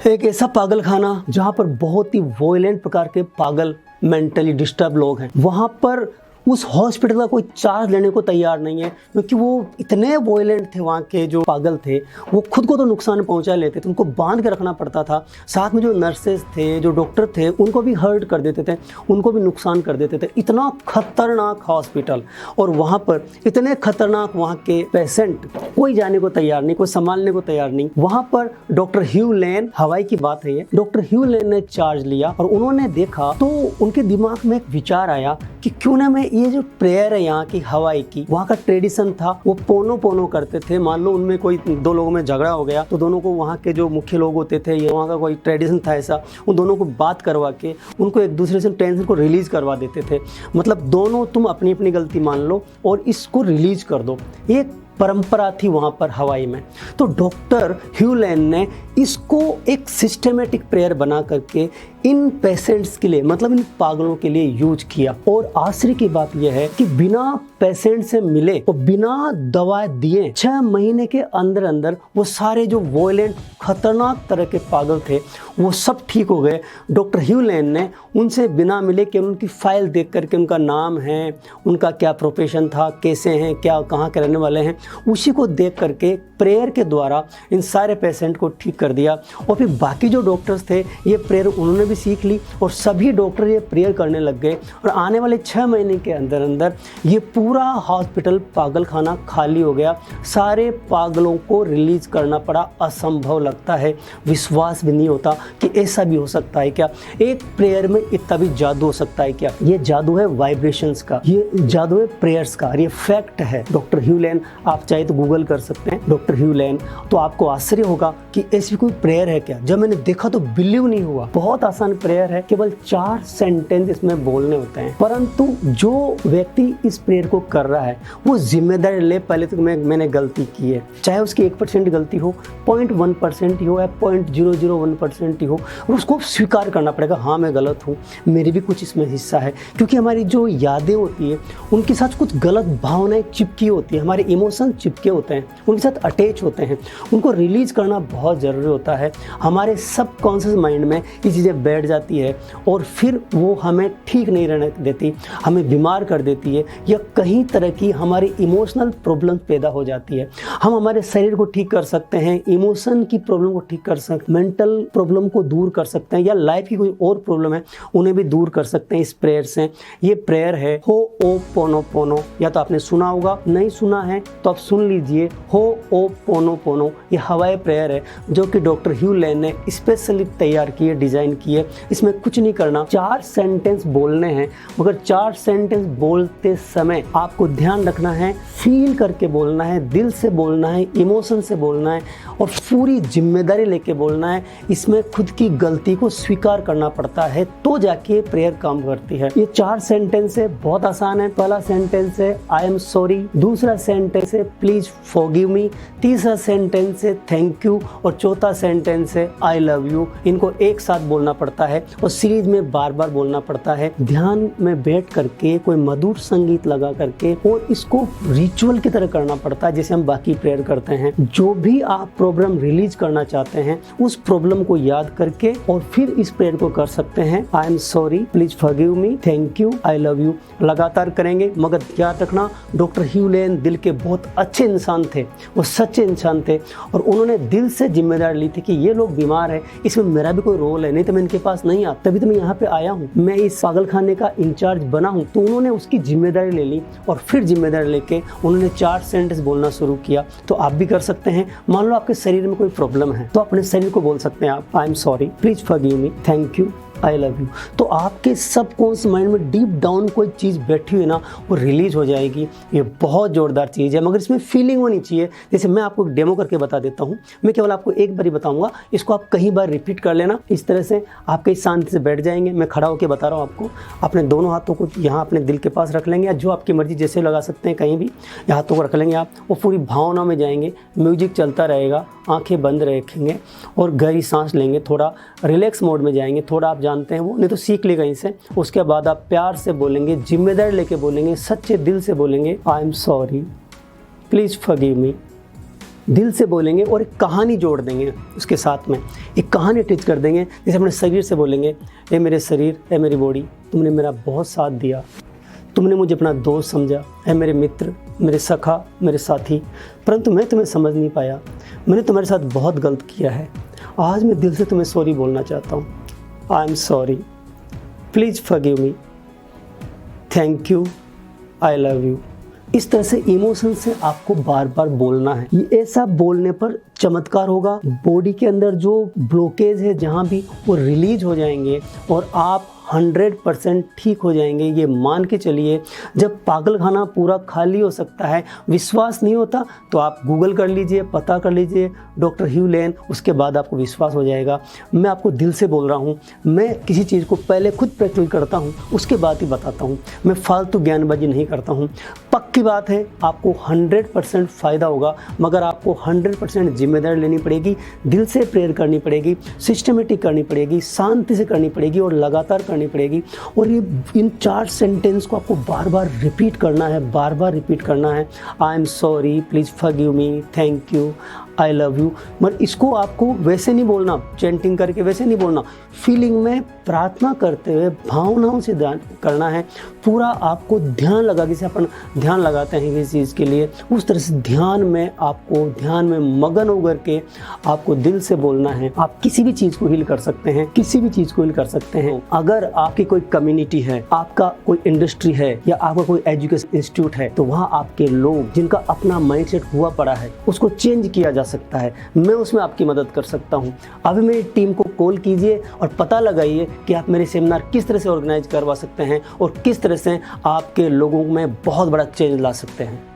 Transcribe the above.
एक ऐसा पागल खाना जहाँ पर बहुत ही वॉयलेंट प्रकार के पागल मेंटली डिस्टर्ब लोग हैं, वहाँ पर उस हॉस्पिटल का कोई चार्ज लेने को तैयार नहीं है, क्योंकि वो इतने वॉयलेंट थे। वहाँ के जो पागल थे वो खुद को तो नुकसान पहुँचा लेते थे, उनको बांध के रखना पड़ता था। साथ में जो नर्सेज थे, जो डॉक्टर थे, उनको भी हर्ट कर देते थे, उनको भी नुकसान कर देते थे। इतना खतरनाक हॉस्पिटल, और वहाँ पर इतने खतरनाक वहाँ के पेशेंट, कोई जाने को तैयार नहीं, कोई संभालने को तैयार नहीं। वहाँ पर डॉक्टर ह्यू लेन, हवाई की बात है ये, डॉक्टर ह्यू लेन ने चार्ज लिया और उन्होंने देखा तो उनके दिमाग में एक विचार आया कि क्यों ना मैं ये जो प्रेयर है यहाँ की हवाई की, वहाँ का ट्रेडिशन था, वो पोनो पोनो करते थे। मान लो उनमें कोई दो लोगों में झगड़ा हो गया तो दोनों को, वहाँ के जो मुख्य लोग होते थे, ये वहाँ का कोई ट्रेडिशन था ऐसा, उन दोनों को बात करवा के उनको एक दूसरे से टेंशन को रिलीज करवा देते थे। मतलब दोनों तुम अपनी अपनी गलती मान लो और इसको रिलीज कर दो, ये परंपरा थी वहाँ पर हवाई में। तो डॉक्टर ह्यू लेन ने इसको एक सिस्टमेटिक प्रेयर बना करके इन पेशेंट्स के लिए, मतलब इन पागलों के लिए यूज किया। और आश्चर्य की बात यह है कि बिना पेशेंट से मिले और बिना दवा दिए 6 महीने के अंदर अंदर वो सारे जो वॉयलेंट खतरनाक तरह के पागल थे वो सब ठीक हो गए। डॉक्टर ह्यू लेन ने उनसे बिना मिले कि उनकी फाइल देख करके, उनका नाम है, उनका क्या प्रोफेशन था, कैसे हैं, क्या कहाँ के रहने वाले हैं, उसी को देख करके प्रेयर के द्वारा इन सारे पेशेंट को ठीक कर दिया। और फिर बाकी जो डॉक्टर्स थे ये प्रेयर उन्होंने भी सीख ली और सभी डॉक्टर ये प्रेयर करने लग गए। और आने वाले 6 महीने के अंदर अंदर ये पूरा हॉस्पिटल पागल खाना खाली हो गया। सारे पागलों को रिलीज करना पड़ा। असंभव लगता है, विश्वास भी नहीं होता कि ऐसा भी हो सकता है क्या, एक प्रेयर में इतना भी जादू हो सकता है क्या। ये जादू है वाइब्रेशंस का, ये जादू है प्रेयर्स का, ये फैक्ट है। डॉक्टर ह्यू लेन, आप चाहे तो गूगल कर सकते हैं डॉक्टर ह्यू लेन, तो आपको आश्चर्य होगा कि ऐसी कोई प्रेयर है क्या। जब मैंने देखा तो बिलीव नहीं हुआ। बहुत आसान प्रेयर है, केवल 4 सेंटेंस इसमें बोलने होते हैं, परंतु जो व्यक्ति इस प्रेयर को कर रहा है वो जिम्मेदारी ले। पहले तो मैंने गलती की है, चाहे उसकी 1% गलती हो, 0.1% ही हो या 0.001% ही हो, और उसको स्वीकार करना पड़ेगा, हाँ मैं गलत हूँ, मेरी भी कुछ इसमें हिस्सा है। क्योंकि हमारी जो यादें होती है उनके साथ कुछ गलत भावनाएं चिपकी होती है, हमारे इमोशन चिपके होते हैं, उनके साथ अटैच होते हैं, उनको रिलीज करना बहुत ज़रूरी होता है। हमारे सबकॉन्शियस माइंड में ये चीज़ें बैठ जाती है और फिर वो हमें ठीक नहीं रहने देती, हमें बीमार कर देती है, या कहीं तरह की हमारी इमोशनल प्रॉब्लम पैदा हो जाती है। हम हमारे शरीर को ठीक कर सकते हैं, इमोशन की प्रॉब्लम को ठीक कर सकते हैं, मेंटल प्रॉब्लम को दूर कर सकते हैं, या लाइफ की कोई और प्रॉब्लम है उन्हें भी दूर कर सकते हैं इस प्रेयर से। ये प्रेयर है हो ओ पोनो पोनो, या तो आपने सुना होगा, नहीं सुना है तो आप सुन लीजिए, हो ओ पोनो पोनो। ये हवाई प्रेयर है जो कि डॉक्टर ह्यू लेन ने स्पेशली तैयार की है, डिजाइन की है। इसमें कुछ नहीं करना, 4 सेंटेंस बोलने हैं, मगर 4 सेंटेंस बोलते समय आपको ध्यान रखना है, फील करके बोलना है, दिल से बोलना है, इमोशन से बोलना है और पूरी जिम्मेदारी लेके बोलना है। इसमें खुद की गलती को स्वीकार करना पड़ता है तो जाके प्रेयर काम करती है। ये 4 सेंटेंस है, बहुत आसान है। पहला सेंटेंस है आई एम सॉरी, दूसरा सेंटेंस है प्लीज फॉरगिव मी, तीसरा सेंटेंस है थैंक यू, और चौथा सेंटेंस है आई लव यू। इनको एक साथ बोलना पड़ता है और सीरीज में बार बार बोलना पड़ता है, ध्यान में बैठ करके कोई मधुर संगीत लगा करके, और इसको रिचुअल की तरह करना पड़ता है जैसे हम बाकी प्रेयर करते हैं। जो भी आप प्रॉब्लम रिलीज करना चाहते हैं उस प्रॉब्लम को याद करके और फिर इस प्रेयर को कर सकते हैं। I am sorry, please forgive me, thank you, I love you लगातार करेंगे। मगर याद रखना, डॉक्टर ह्यू लेन दिल के बहुत अच्छे इंसान थे, वो सच्चे इंसान थे और उन्होंने दिल से जिम्मेदारी ली थी कि ये लोग बीमार है, इसमें मेरा भी कोई रोल है, नहीं तो मैं इनके पास नहीं आता, तभी तो मैं यहाँ पे आया हूँ, मैं इस पागल खाने का इंचार्ज बना हूँ। तो उन्होंने उसकी जिम्मेदारी ले ली और फिर जिम्मेदारी लेके उन्होंने 4 सेंटेंस बोलना शुरू किया। तो आप भी कर सकते हैं। मान लो आपके शरीर में कोई प्रॉब्लम है तो अपने शरीर को बोल सकते हैं आप, I am sorry, please forgive me, thank you, I love you. तो आपके सबकॉन्शियस माइंड में डीप डाउन कोई चीज़ बैठी हुई ना, वो रिलीज हो जाएगी। ये बहुत ज़ोरदार चीज़ है, मगर इसमें फीलिंग होनी चाहिए। जैसे मैं आपको एक डेमो करके बता देता हूँ, मैं केवल आपको एक बार ही बताऊँगा, इसको आप कई बार रिपीट कर लेना। इस तरह से आप कहीं शांति से बैठ जाएंगे। मैं खड़ा होकर बता रहा हूँ आपको, अपने दोनों हाथों को यहाँ अपने दिल के पास रख लेंगे, या जो आपकी मर्जी जैसे लगा सकते हैं, कहीं भी हाथों को रख लेंगे आप, और पूरी भावना में जाएंगे। म्यूजिक चलता रहेगा, आंखें बंद रखेंगे और गहरी सांस लेंगे, थोड़ा रिलैक्स मोड में जाएंगे। थोड़ा आप जानते हैं वो, नहीं तो सीख ले कहीं से। उसके बाद आप प्यार से बोलेंगे, जिम्मेदारी लेके बोलेंगे, सच्चे दिल से बोलेंगे, I am sorry, please forgive me, दिल से बोलेंगे और एक कहानी जोड़ देंगे उसके साथ में, एक कहानी अटैच कर देंगे। जैसे अपने शरीर से बोलेंगे, ए मेरे शरीर, ए मेरी बॉडी, तुमने मेरा बहुत साथ दिया, तुमने मुझे अपना दोस्त समझा, है मेरे मित्र, मेरे सखा, मेरे साथी, परंतु मैं तुम्हें समझ नहीं पाया, मैंने तुम्हारे साथ बहुत गलत किया है। आज मैं दिल से तुम्हें सॉरी बोलना चाहता हूँ। I am sorry, please forgive me, thank you, I love you. इस तरह से इमोशन से आपको बार बार बोलना है। ये ऐसा बोलने पर चमत्कार होगा, बॉडी के अंदर जो ब्लॉकेज है जहाँ भी, वो रिलीज हो जाएंगे और आप 100% ठीक हो जाएंगे। ये मान के चलिए, जब पागल खाना पूरा खाली हो सकता है, विश्वास नहीं होता तो आप गूगल कर लीजिए, पता कर लीजिए डॉक्टर ह्यू लेन, उसके बाद आपको विश्वास हो जाएगा। मैं आपको दिल से बोल रहा हूँ, मैं किसी चीज़ को पहले खुद प्रैक्टिस करता हूँ, उसके बाद ही बताता हूँ। मैं फालतू ज्ञानबाजी नहीं करता हूँ। पक्की बात है, आपको 100% फ़ायदा होगा, मगर आपको 100% जिम्मेदारी लेनी पड़ेगी, दिल से प्रेयर करनी पड़ेगी, सिस्टमेटिक करनी पड़ेगी, शांति से करनी पड़ेगी और लगातार करनी पड़ेगी। और ये इन 4 सेंटेंस को आपको बार बार रिपीट करना है, बार बार रिपीट करना है। I am sorry, please forgive me, thank you, I love you. मगर इसको आपको वैसे नहीं बोलना, चैंटिंग करके वैसे नहीं बोलना, फीलिंग में प्रार्थना करते हुए भावनाओं से ध्यान करना है। पूरा आपको ध्यान लगा, जैसे अपन ध्यान लगाते हैं किसी चीज़ के लिए, उस तरह से ध्यान में आपको, ध्यान में मगन होकर के आपको दिल से बोलना है। आप किसी भी चीज़ को हील कर सकते हैं, किसी भी चीज़ को हील कर सकते हैं। अगर आपकी कोई कम्युनिटी है, आपका कोई इंडस्ट्री है या आपका कोई एजुकेशन इंस्टीट्यूट है, तो वहाँ आपके लोग जिनका अपना माइंडसेट हुआ पड़ा है, उसको चेंज किया जा सकता है। मैं उसमें आपकी मदद कर सकता हूँ। अभी मेरी टीम को कॉल कीजिए और पता लगाइए कि आप मेरे सेमिनार किस तरह से ऑर्गेनाइज करवा सकते हैं और किस तरह से आपके लोगों में बहुत बड़ा चेंज ला सकते हैं।